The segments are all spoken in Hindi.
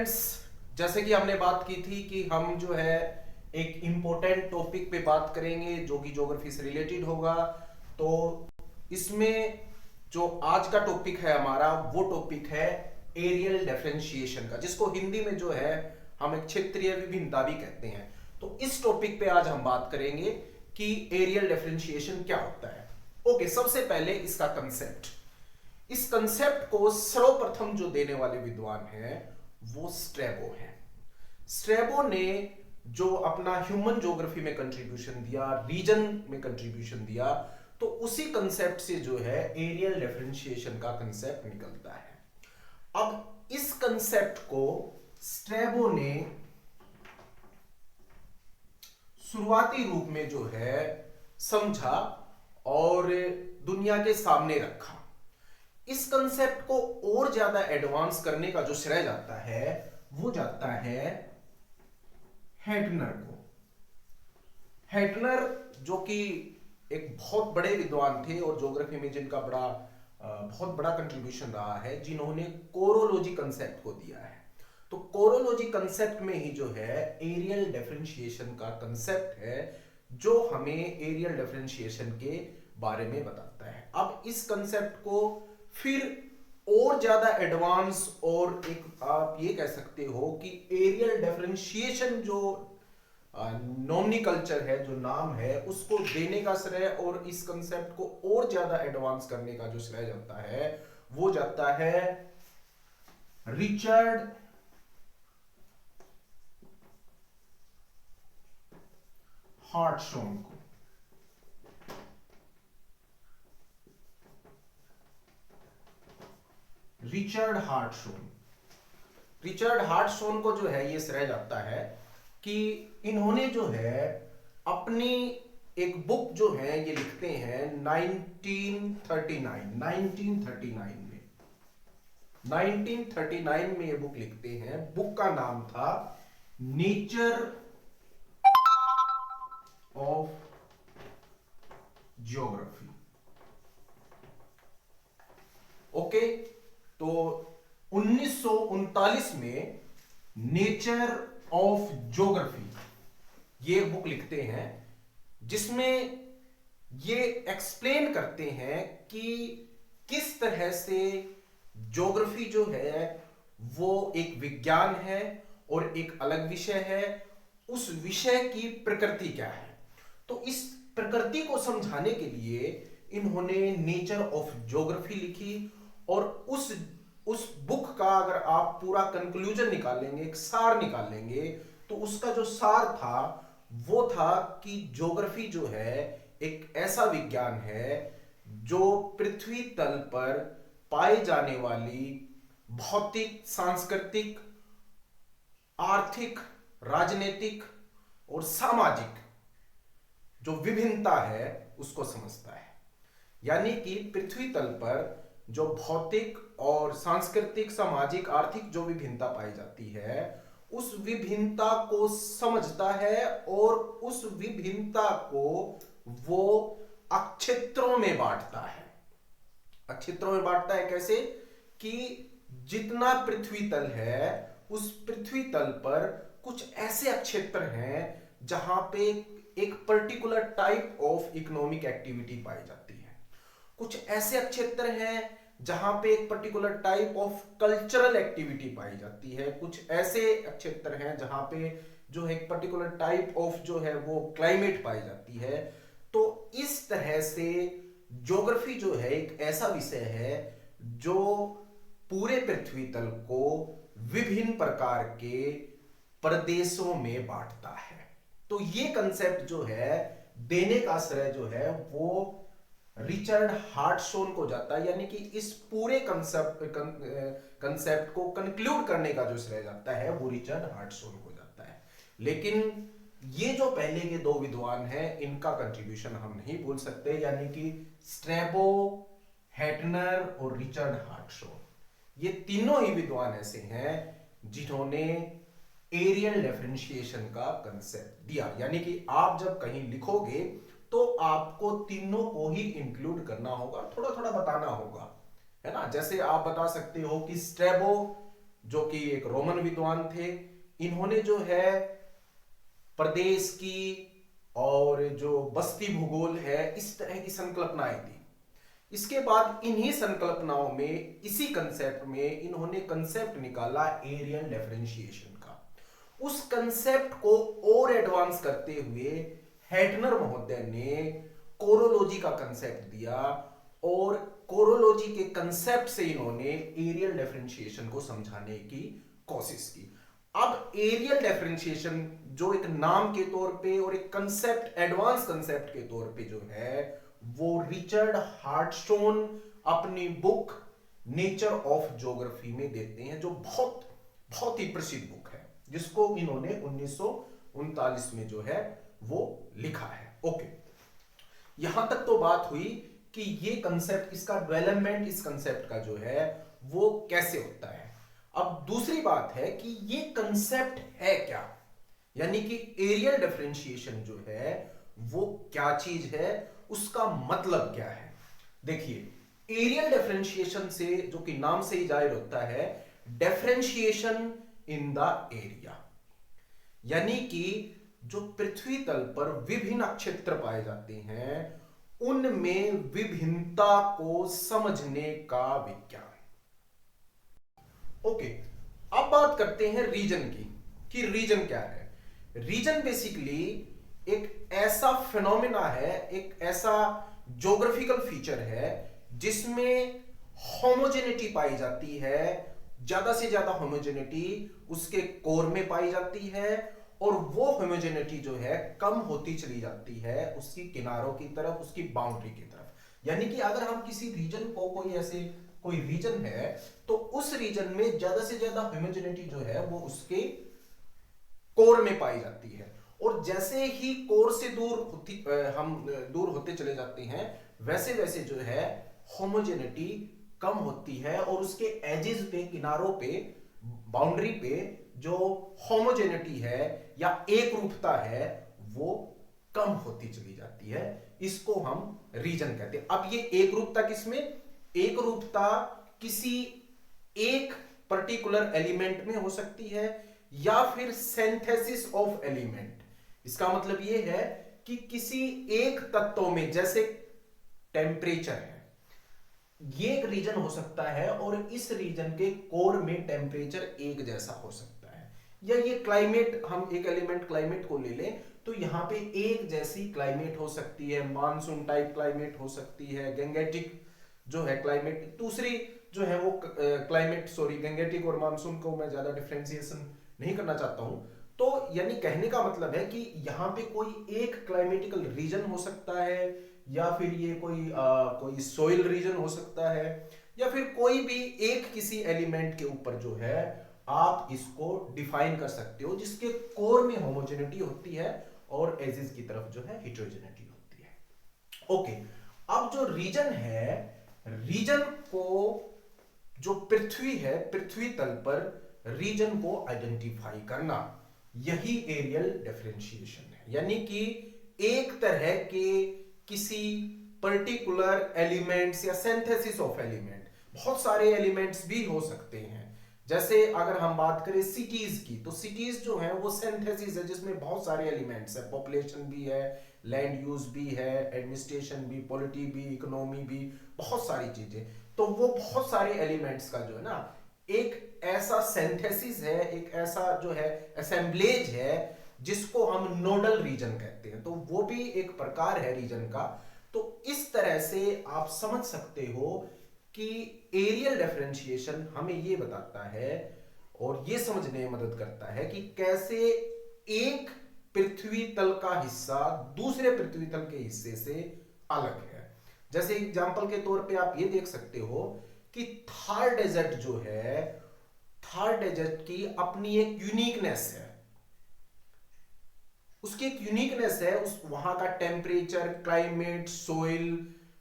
फ्रेंड्स, जैसे कि हमने बात की थी कि हम जो है एक इम्पोर्टेंट टॉपिक पे बात करेंगे जो कि ज्योग्राफी से रिलेटेड होगा। तो इसमें जो आज का टॉपिक है हमारा, वो टॉपिक है एरियल डिफरेंशिएशन का, जिसको हिंदी में जो है हम एक क्षेत्रीय विभिन्नता भी कहते हैं। तो इस टॉपिक पे आज हम बात करेंगे कि एरियल डिफरेंशिएशन क्या होता है। ओके, सबसे पहले इसका कंसेप्ट। इस कंसेप्ट को सर्वप्रथम जो देने वाले विद्वान हैं वो स्ट्रैबो हैं। स्ट्रैबो ने जो अपना ह्यूमन ज्योग्राफी में कंट्रीब्यूशन दिया, रीजन में कंट्रीब्यूशन दिया, तो उसी कंसेप्ट से जो है एरियल डिफरेंशिएशन का कंसेप्ट निकलता है। अब इस कंसेप्ट को स्ट्रैबो ने शुरुआती रूप में जो है समझा और दुनिया के सामने रखा। इस कंसेप्ट को और ज्यादा एडवांस करने का जो श्रेय जाता है वो जाता है हेटनर को। हेटनर जो कि एक बहुत बड़े विद्वान थे और ज्योग्राफी में जिनका बहुत बड़ा कंट्रीब्यूशन रहा है, जिन्होंने कोरोलॉजी कंसेप्ट को दिया है। तो कोरोलॉजी कंसेप्ट में ही जो है एरियल डिफरेंशिएशन का कंसेप्ट है, जो हमें एरियल डिफरेंशिएशन के बारे में बताता है। अब इस कंसेप्ट को फिर और ज्यादा एडवांस और एक आप ये कह सकते हो कि एरियल डिफरेंशिएशन जो नोमेनक्लेचर है, जो नाम है, उसको देने का श्रेय और इस कंसेप्ट को और ज्यादा एडवांस करने का जो श्रेय जाता है वो जाता है रिचर्ड हार्टशॉन को। रिचर्ड हार्टशॉन को जो है ये श्रेय जाता है कि इन्होंने जो है अपनी एक बुक जो है ये लिखते हैं 1939 में ये बुक लिखते हैं। बुक का नाम था नेचर ऑफ ज्योग्राफी। ओके, तो 1939 में नेचर ऑफ ज्योग्राफी ये बुक लिखते हैं, जिसमें ये एक्सप्लेन करते हैं कि किस तरह से ज्योग्राफी जो है वो एक विज्ञान है और एक अलग विषय है। उस विषय की प्रकृति क्या है, तो इस प्रकृति को समझाने के लिए इन्होंने नेचर ऑफ ज्योग्राफी लिखी। और उस बुक का अगर आप पूरा कंक्लूजन निकालेंगे, एक सार निकालेंगे, तो उसका जो सार था वो था कि ज्योग्राफी जो है एक ऐसा विज्ञान है जो पृथ्वी तल पर पाए जाने वाली भौतिक, सांस्कृतिक, आर्थिक, राजनीतिक और सामाजिक जो विभिन्नता है उसको समझता है। यानी कि पृथ्वी तल पर जो भौतिक और सांस्कृतिक, सामाजिक, आर्थिक जो विभिन्नता पाई जाती है, उस विभिन्नता को समझता है और उस विभिन्नता को वो अक्षेत्रों में बांटता है। अक्षेत्रों में बांटता है कैसे कि जितना पृथ्वी तल है उस पृथ्वी तल पर कुछ ऐसे अक्षेत्र हैं जहां पे एक particular type of economic activity पाई जाती है। कुछ ऐसे अक्षेत्र हैं जहां पे एक particular type of cultural activity पाई जाती है। कुछ ऐसे क्षेत्र हैं जहां पे जो है एक पर्टिकुलर टाइप ऑफ जो है वो क्लाइमेट पाई जाती है। तो इस तरह से ज्योग्राफी जो है एक ऐसा विषय है जो पूरे पृथ्वी तल को विभिन्न प्रकार के प्रदेशों में बांटता है। तो ये कंसेप्ट जो है देने का श्रेय जो है वो रिचर्ड हार्टशॉन को जाता है। यानी कि इस पूरे कंसेप्ट को कंक्लूड करने का जो श्रेय जाता है वो रिचर्ड हार्टशॉन को जाता है। लेकिन ये जो पहले के दो विद्वान हैं इनका कंट्रीब्यूशन हम नहीं भूल सकते, यानी कि स्ट्रैबो, हेटनर और रिचर्ड हार्टशॉन। ये तीनों ही विद्वान ऐसे हैं जिन्होंने एरियल डिफरेंशिएशन का कंसेप्ट दिया। यानी कि आप जब कहीं लिखोगे तो आपको तीनों को ही इंक्लूड करना होगा, थोड़ा थोड़ा बताना होगा, है ना। जैसे आप बता सकते हो कि स्ट्रैबो जो कि एक रोमन विद्वान थे। इन्होंने जो है प्रदेश की और जो बस्ती भूगोल है इस तरह की संकल्पनाएं दी। इसके बाद इन्हीं संकल्पनाओं में, इसी कंसेप्ट में इन्होंने कंसेप्ट निकाला एरियल डिफरेंशिएशन का। उस कंसेप्ट को और एडवांस करते हुए हेटनर महोदय ने कोरोलॉजी का कंसेप्ट दिया और कोरोलॉजी के कंसेप्ट से इन्होंने एरियल डिफरेंशिएशन को समझाने की कोशिश की। अब एरियल डिफरेंशिएशन जो एक नाम के तौर पे और एक कंसेप्ट, एडवांस कंसेप्ट के तौर पे जो है, वो रिचर्ड हार्टस्टोन अपनी बुक नेचर ऑफ ज्योग्राफी में देते हैं, जो बहुत बहुत ही प्रसिद्ध बुक है, जिसको इन्होंने 1939 में जो है वो लिखा है। ओके, यहां तक तो बात हुई कि ये कंसेप्ट, इसका डेवलपमेंट इस कंसेप्ट का जो है वो कैसे होता है। अब दूसरी बात है कि ये कंसेप्ट है क्या, यानी कि एरियल डिफरेंशिएशन जो है वो क्या चीज है, उसका मतलब क्या है। देखिए, एरियल डिफरेंशिएशन से, जो कि नाम से ही जाहिर होता है, डिफरेंशिएशन इन द एरिया, यानी कि जो पृथ्वी तल पर विभिन्न क्षेत्र पाए जाते हैं उनमें विभिन्नता को समझने का विज्ञान। ओके, अब बात करते हैं रीजन की, कि रीजन क्या है। रीजन बेसिकली एक ऐसा फिनोमेना है, एक ऐसा ज्योग्राफिकल फीचर है जिसमें होमोजेनिटी पाई जाती है, ज्यादा से ज्यादा होमोजेनिटी उसके कोर में पाई जाती है, और वो होमोजेनिटी जो है कम होती चली जाती है उसकी किनारों की तरफ, उसकी बाउंड्री की तरफ। यानी कि अगर हम किसी रीजन को, कोई रीजन है, तो उस रीजन में ज्यादा से ज्यादा होमोजेनिटी जो है वो उसके कोर में पाई जाती है, और जैसे ही कोर से हम दूर होते चले जाते हैं, वैसे वैसे जो है होमोजेनिटी कम होती है, और उसके एजेस पे, किनारों पे, बाउंड्री पे जो होमोजेनिटी है या एक रूपता है वो कम होती चली जाती है। इसको हम रीजन कहते हैं। अब ये एक रूपता किसमें, एक रूपता किसी एक पर्टिकुलर एलिमेंट में हो सकती है, या फिर सिंथेसिस ऑफ एलिमेंट। इसका मतलब यह है कि किसी एक तत्व में, जैसे टेम्परेचर है, ये एक रीजन हो सकता है और इस रीजन के कोर में टेम्परेचर एक जैसा हो सकता है, या ये क्लाइमेट, हम एक एलिमेंट क्लाइमेट को ले लें तो यहां पे एक जैसी क्लाइमेट हो सकती है, मानसून टाइप क्लाइमेट हो सकती है, गैंगेटिक जो है क्लाइमेट, दूसरी जो है वो क्लाइमेट, सॉरी, गैंगेटिक और मानसून को मैं ज्यादा डिफरेंशिएशन नहीं करना चाहता हूं। तो यानी कहने का मतलब है कि यहां पे कोई एक क्लाइमेटिकल रीजन हो सकता है, या फिर ये कोई सोइल रीजन हो सकता है, या फिर कोई भी एक किसी एलिमेंट के ऊपर जो है आप इसको डिफाइन कर सकते हो, जिसके कोर में होमोजेनिटी होती है और एजेस की तरफ जो है हेटेरोजेनिटी होती है। ओके, अब जो रीजन है, रीजन को, जो पृथ्वी है, पृथ्वी तल पर रीजन को आइडेंटिफाई करना, यही एरियल डिफरेंशिएशन है। यानी कि एक तरह के किसी पर्टिकुलर एलिमेंट्स या सिंथेसिस ऑफ एलिमेंट, बहुत सारे एलिमेंट्स भी हो सकते हैं। जैसे अगर हम बात करें सिटीज की, तो सिटीज जो है वो सिंथेसिस है जिसमें बहुत सारे एलिमेंट्स है, पॉपुलेशन भी है, लैंड यूज भी है, एडमिनिस्ट्रेशन भी, पॉलिटी भी, इकोनॉमी भी, बहुत सारी चीजें। तो वो बहुत सारे एलिमेंट्स का जो है ना एक ऐसा सिंथेसिस है, एक ऐसा जो है असेंबलेज है जिसको हम नोडल रीजन कहते हैं। तो वो भी एक प्रकार है रीजन का। तो इस तरह से आप समझ सकते हो कि एरियल डिफरेंशिएशन हमें ये बताता है और ये समझने में मदद करता है कि कैसे एक पृथ्वी तल का हिस्सा दूसरे पृथ्वी तल के हिस्से से अलग है। जैसे एग्जांपल के तौर पे आप ये देख सकते हो कि थार डेजर्ट जो है, थार डेजर्ट की अपनी एक यूनिकनेस है, उसकी एक यूनिकनेस है, उस वहां का temperature, climate, soil,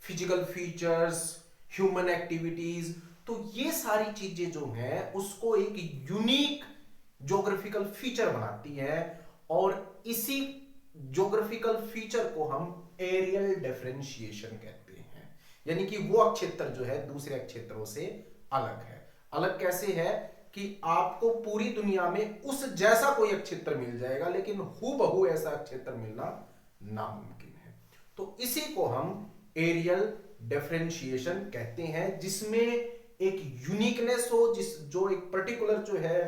physical features, human activities, तो ये सारी चीजें जो हैं उसको एक यूनिक ज्योग्राफिकल फीचर बनाती है, और इसी ज्योग्राफिकल फीचर को हम एरियल डिफरेंशिएशन कहते हैं। यानी कि वो क्षेत्र जो है दूसरे क्षेत्रों से अलग है। अलग कैसे है कि आपको पूरी दुनिया में उस जैसा कोई क्षेत्र मिल जाएगा, लेकिन हूबहू ऐसा क्षेत्र मिलना नामुमकिन है। तो इसी को हम एरियल डिफरेंशिएशन कहते हैं, जिसमें एक यूनिकनेस हो, जो एक पर्टिकुलर जो है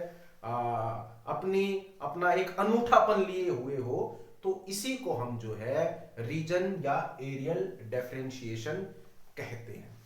अपना एक अनूठापन लिए हुए हो, तो इसी को हम जो है रीजन या एरियल डिफरेंशिएशन कहते हैं।